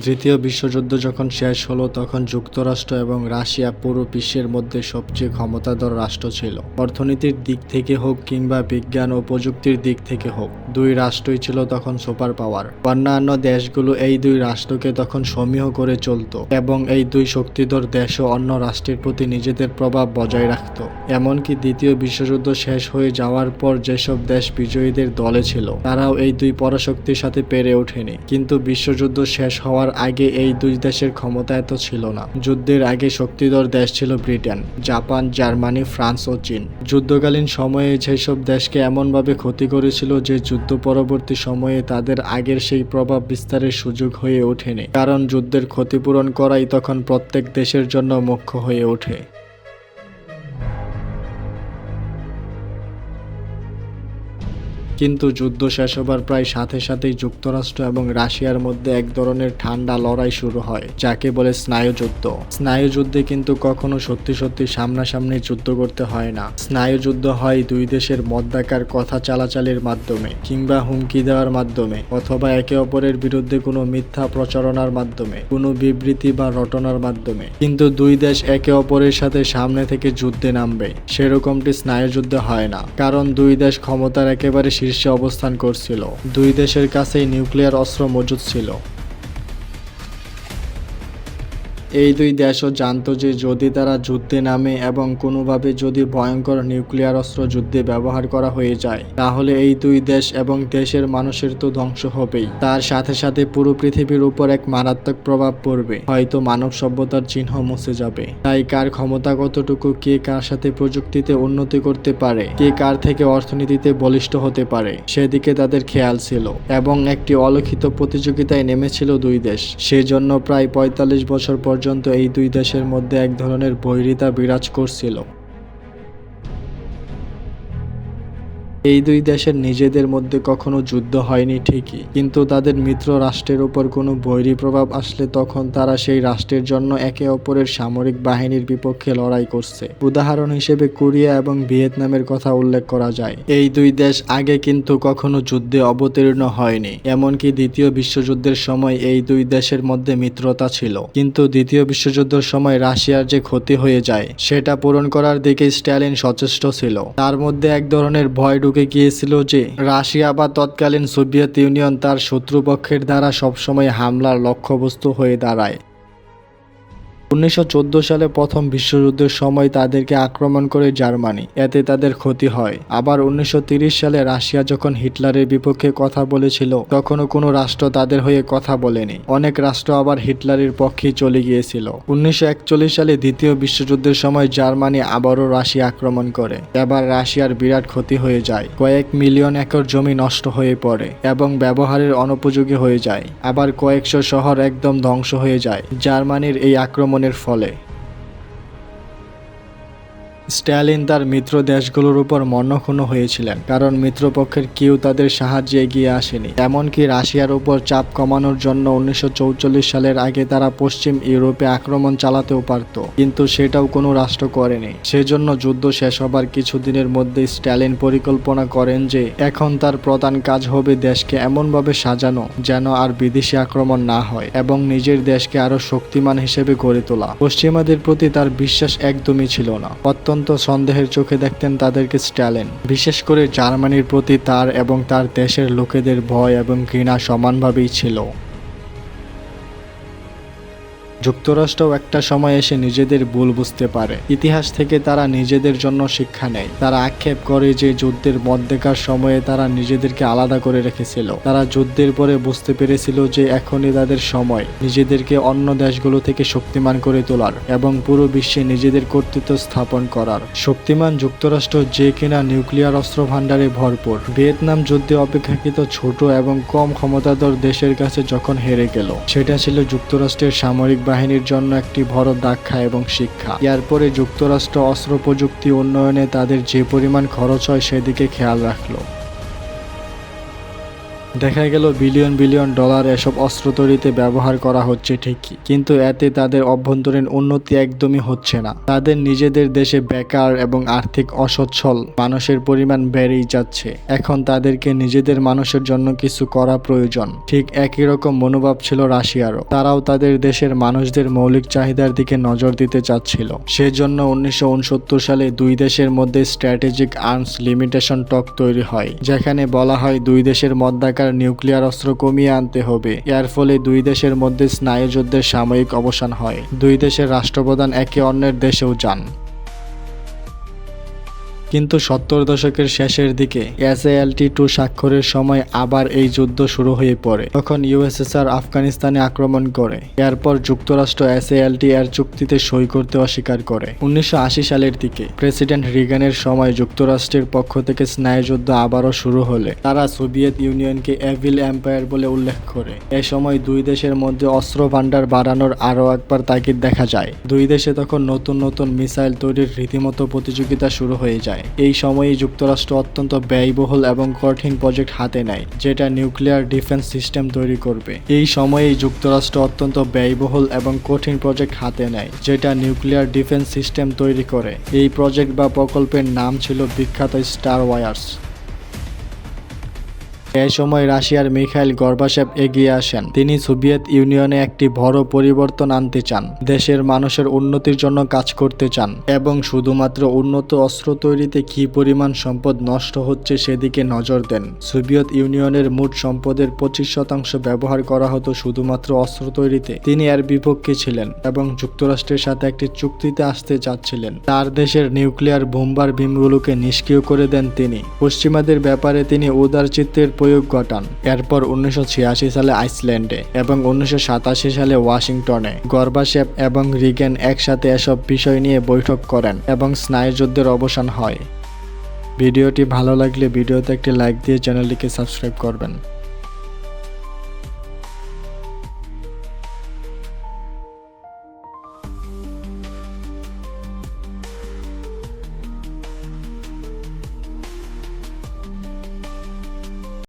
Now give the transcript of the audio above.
তৃতীয় বিশ্বযুদ্ধ যখন শেষ হলো তখন যুক্তরাষ্ট্র এবং রাশিয়া পুরো বিশ্বের মধ্যে সবচেয়ে ক্ষমতাধর রাষ্ট্র ছিল। অর্থনীতির দিক থেকে হোক কিংবা বিজ্ঞান ও প্রযুক্তির দিক থেকে হোক, দুই রাষ্ট্রই ছিল তখন সুপার পাওয়ার। অন্যান্য দেশগুলো এই দুই রাষ্ট্রকে তখন সমীহ করে চলত এবং এই দুই শক্তিধর দেশও অন্য রাষ্ট্রের প্রতি নিজেদের প্রভাব বজায় রাখত। এমনকি দ্বিতীয় বিশ্বযুদ্ধ শেষ হয়ে যাওয়ার পর যেসব দেশ বিজয়ীদের দলে ছিল তারাও এই দুই পরাশক্তির সাথে পেরে ওঠেনি। কিন্তু বিশ্বযুদ্ধ শেষ হওয়ার আগে এই দুই দেশের ক্ষমতা এত ছিল না। যুদ্ধের আগে শক্তিধর দেশ ছিল ব্রিটেন, জাপান, জার্মানি, ফ্রান্স ও চীন। যুদ্ধকালীন সময়ে যেসব দেশকে এমনভাবে ক্ষতি করেছিল যে যুদ্ধ পরবর্তী সময়ে তাদের আগের সেই প্রভাব বিস্তারের সুযোগ হয়ে ওঠেনি, কারণ যুদ্ধের ক্ষতিপূরণ করাই তখন প্রত্যেক দেশের জন্য মুখ্য হয়ে ওঠে। কিন্তু যুদ্ধ শেষ হবার প্রায় সাথে সাথেই যুক্তরাষ্ট্র এবং রাশিয়ার মধ্যে এক ধরনের ঠান্ডা লড়াই শুরু হয়, যাকে বলে স্নায়ুযুদ্ধ। স্নায়ুযুদ্ধে কিন্তু কখনো সত্যি সত্যি সামনাসামনি যুদ্ধ করতে হয় না। স্নায়ুযুদ্ধ হয় দুই দেশের মধ্যকার কথা চালাচালির মাধ্যমে, কিংবা হুমকি দেওয়ার মাধ্যমে, অথবা একে অপরের বিরুদ্ধে কোনো মিথ্যা প্রচারণার মাধ্যমে, কোনো বিবৃতি বা রটনার মাধ্যমে। কিন্তু দুই দেশ একে অপরের সাথে সামনে থেকে যুদ্ধে নামবে সেরকমটি স্নায়ুযুদ্ধে হয় না, কারণ দুই দেশ ক্ষমতার একেবারে শীর্ষে অবস্থান করছিল। দুই দেশের কাছেই নিউক্লিয়ার অস্ত্র মজুদ ছিল। এই দুই দেশও জানতো যে যদি তারা যুদ্ধে নামে এবং কোনোভাবে যদি ভয়ঙ্কর নিউক্লিয়ার অস্ত্র যুদ্ধে ব্যবহার করা হয়ে যায়, তাহলে এই দুই দেশ এবং দেশের মানুষের তো ধ্বংস হবেই, তার সাথে সাথে পুরো পৃথিবীর উপর এক মারাত্মক প্রভাব পড়বে, হয়তো মানব সভ্যতার চিহ্ন মুছে যাবে। তাই কার ক্ষমতা কতটুকু, কে কার সাথে প্রযুক্তিতে উন্নতি করতে পারে, কে কার থেকে অর্থনীতিতে বলিষ্ঠ হতে পারে, সেদিকে তাদের খেয়াল ছিল এবং একটি অলিখিত প্রতিযোগিতায় নেমেছিল দুই দেশ। সেজন্য প্রায় ৪৫ বছর পর্যন্ত এই দুই দেশের মধ্যে এক ধরনের বৈরিতা বিরাজ করছিল। এই দুই দেশের নিজেদের মধ্যে কখনো যুদ্ধ হয়নি ঠিকই, কিন্তু তাদের মিত্র রাষ্ট্রের উপর কোনো বৈরী প্রভাব আসলে তখন তারা সেই রাষ্ট্রের জন্য একে অপরের সামরিক বাহিনীর বিপক্ষে লড়াই করছে। উদাহরণ হিসেবে কোরিয়া এবং ভিয়েতনামের কথা উল্লেখ করা যায়। এই দুই দেশ আগে কিন্তু কখনো যুদ্ধে অবতীর্ণ হয়নি, এমনকি দ্বিতীয় বিশ্বযুদ্ধের সময় এই দুই দেশের মধ্যে মিত্রতা ছিল। কিন্তু দ্বিতীয় বিশ্বযুদ্ধের সময় রাশিয়ার যে ক্ষতি হয়ে যায় সেটা পূরণ করার দিকে স্ট্যালিন সচেষ্ট ছিল। তার মধ্যে এক ধরনের ভয় ঢুকে গিয়েছিল যে রাশিয়া বা তৎকালীন সোভিয়েত ইউনিয়ন তার শত্রুপক্ষের দ্বারা সবসময় হামলার লক্ষ্যবস্তু হয়ে দাঁড়ায়। ১৯১৪ সালে প্রথম বিশ্বযুদ্ধের সময় তাদেরকে আক্রমণ করে জার্মানি, এতে তাদের ক্ষতি হয়। আবার ১৯৩০ সালে রাশিয়া যখন হিটলারের বিপক্ষে কথা বলেছিল তখনও কোনো রাষ্ট্র তাদের হয়ে কথা বলেনি। অনেক রাষ্ট্র আবার হিটলারের পক্ষেই চলে গিয়েছিল। ১৯৪১ সালে দ্বিতীয় বিশ্বযুদ্ধের সময় জার্মানি আবারও রাশিয়া আক্রমণ করে। এবার রাশিয়ার বিরাট ক্ষতি হয়ে যায়, কয়েক মিলিয়ন একর জমি নষ্ট হয়ে পড়ে এবং ব্যবহারের অনুপযোগী হয়ে যায়। আবার কয়েকশো শহর একদম ধ্বংস হয়ে যায় জার্মানির এই আক্রমণের ফলে। স্ট্যালিন তার মিত্র দেশগুলোর উপর মনঃক্ষুণ্ণ হয়েছিলেন, কারণ মিত্রপক্ষের কেউ তাদের সাহায্যে এগিয়ে আসেনি। এমনকি রাশিয়ার উপর চাপ কমানোর জন্য ১৯৪৪ সালের আগে তারা পশ্চিম ইউরোপে আক্রমণ চালাতেও পারত, কিন্তু সেটাও কোনো রাষ্ট্র করেনি। সেজন্য যুদ্ধ শেষ হবার কিছুদিনের মধ্যে স্ট্যালিন পরিকল্পনা করেন যে এখন তার প্রধান কাজ হবে দেশকে এমনভাবে সাজানো যেন আর বিদেশি আক্রমণ না হয় এবং নিজের দেশকে আরো শক্তিমান হিসেবে গড়ে তোলা। পশ্চিমাদের প্রতি তার বিশ্বাস একদমই ছিল না, অত্যন্ত সন্দেহের চোখে দেখতেন তাদেরকে স্ট্যালিন। বিশেষ করে জার্মানির প্রতি তার এবং তার দেশের লোকেদের ভয় এবং ঘৃণা সমানভাবেই ছিল। যুক্তরাষ্ট্রও একটা সময় এসে নিজেদের ভুল বুঝতে পারে। ইতিহাস থেকে তারা নিজেদের জন্য শিক্ষা নেয়। তারা আক্ষেপ করে যে যুদ্ধের মধ্যকার সময়ে তারা নিজেদেরকে আলাদা করে রেখেছিল। তারা যুদ্ধের পরে বুঝতে পেরেছিল যে এখনই তাদের সময় নিজেদেরকে অন্য দেশগুলো থেকে শক্তিমান করে তোলার এবং পুরো বিশ্বে নিজেদের কর্তৃত্ব স্থাপন করার। শক্তিমান যুক্তরাষ্ট্র, যে কিনা নিউক্লিয়ার অস্ত্র ভাণ্ডারে ভরপুর, ভিয়েতনাম যুদ্ধে অপেক্ষাকৃত ছোট এবং কম ক্ষমতাধর দেশের কাছে যখন হেরে গেল, সেটা ছিল যুক্তরাষ্ট্রের সামরিক বাহিনীর জন্য একটি বড় দাক্ষা এবং শিক্ষা। এরপরে যুক্তরাষ্ট্র অস্ত্র প্রযুক্তি উন্নয়নে তাদের যে পরিমাণ খরচ হয় সেদিকে খেয়াল রাখলো। দেখা গেল বিলিয়ন বিলিয়ন ডলার এসব অস্ত্র তৈরিতে ব্যবহার করা হচ্ছে ঠিকই, কিন্তু এতে তাদের অভ্যন্তরীণ উন্নতি একদমই হচ্ছে না। তাদের নিজেদের দেশে বেকার এবং আর্থিক অসচ্ছল মানুষের পরিমাণ বেড়েই যাচ্ছে। এখন তাদেরকে নিজেদের মানুষের জন্য কিছু করা প্রয়োজন। ঠিক একই রকম মনোভাব ছিল রাশিয়ারও। তারাও তাদের দেশের মানুষদের মৌলিক চাহিদার দিকে নজর দিতে চাচ্ছিল। সেজন্য 1969 সালে দুই দেশের মধ্যে স্ট্র্যাটেজিক আর্মস লিমিটেশন টক তৈরি হয়, যেখানে বলা হয় দুই দেশের মধ্যাকার নিউক্লিয়ার অস্ত্র কমিয়ে আনতে হবে। এর ফলে দুই দেশের মধ্যে স্নায়ুযুদ্ধের সাময়িক অবসান হয়। দুই দেশের রাষ্ট্রপ্রধান একে অন্যের দেশেও যান। কিন্তু 70 দশকের শেষের দিকে SALT-2 স্বাক্ষরের সময় আবার এই যুদ্ধ শুরু হয়ে পড়ে। তখন USSR আফগানিস্তানে আক্রমণ করে। এরপর যুক্তরাষ্ট্র SALT এর চুক্তিতে সই করতে অস্বীকার করে। 1980 সালের দিকে প্রেসিডেন্ট রিগানের সময় যুক্তরাষ্ট্রের পক্ষ থেকে স্নায়ুযুদ্ধ আবারও শুরু হলে তারা সোভিয়েত ইউনিয়নকে এভিল এম্পায়ার বলে উল্লেখ করে। এ সময় দুই দেশের মধ্যে অস্ত্র ভান্ডার বাড়ানোর আরও একবার তাগিদ দেখা যায়। দুই দেশে তখন নতুন নতুন মিসাইল তৈরির রীতিমতো প্রতিযোগিতা শুরু হয়ে যায়। এই সময়েই যুক্তরাষ্ট্র অত্যন্ত ব্যয়বহুল এবং কঠিন প্রজেক্ট হাতে নেয়, যেটা নিউক্লিয়ার ডিফেন্স সিস্টেম তৈরি করবে। এই সময়েই যুক্তরাষ্ট্র অত্যন্ত ব্যয়বহুল এবং কঠিন প্রজেক্ট হাতে নেয়, যেটা নিউক্লিয়ার ডিফেন্স সিস্টেম তৈরি করে। এই প্রজেক্ট বা প্রকল্পের নাম ছিল বিখ্যাত স্টার ওয়ার্স। এই সময় রাশিয়ার মিখাইল গর্বাচেভ এগিয়ে আসেন। তিনি সোভিয়েত ইউনিয়নে একটি বড় পরিবর্তন আনতে চান, দেশের মানুষের উন্নতির জন্য কাজ করতে চান এবং শুধুমাত্র উন্নত অস্ত্র তৈরিতে কী পরিমাণ সম্পদ নষ্ট হচ্ছে সেদিকে নজর দেন। সোভিয়েত ইউনিয়নের মোট সম্পদের 25% ব্যবহার করা হতো শুধুমাত্র অস্ত্র তৈরিতে। তিনি এর বিপক্ষে ছিলেন এবং যুক্তরাষ্ট্রের সাথে একটি চুক্তিতে আসতে চাচ্ছিলেন। তার দেশের নিউক্লিয়ার বোম্বার বিমগুলোকে নিষ্ক্রিয় করে দেন তিনি। পশ্চিমাদের ব্যাপারে তিনি উদারচিত্তের প্রয়োগ ঘটান। এরপর 1986 সালে আইসল্যান্ডে এবং 1987 সালে ওয়াশিংটনে গর্বাচেভ এবং রিগেন একসাথে এসব বিষয় নিয়ে বৈঠক করেন এবং স্নায়ুযুদ্ধের অবসান হয়। ভিডিওটি ভালো লাগলে ভিডিওতে একটি লাইক দিয়ে চ্যানেলটিকে সাবস্ক্রাইব করবেন।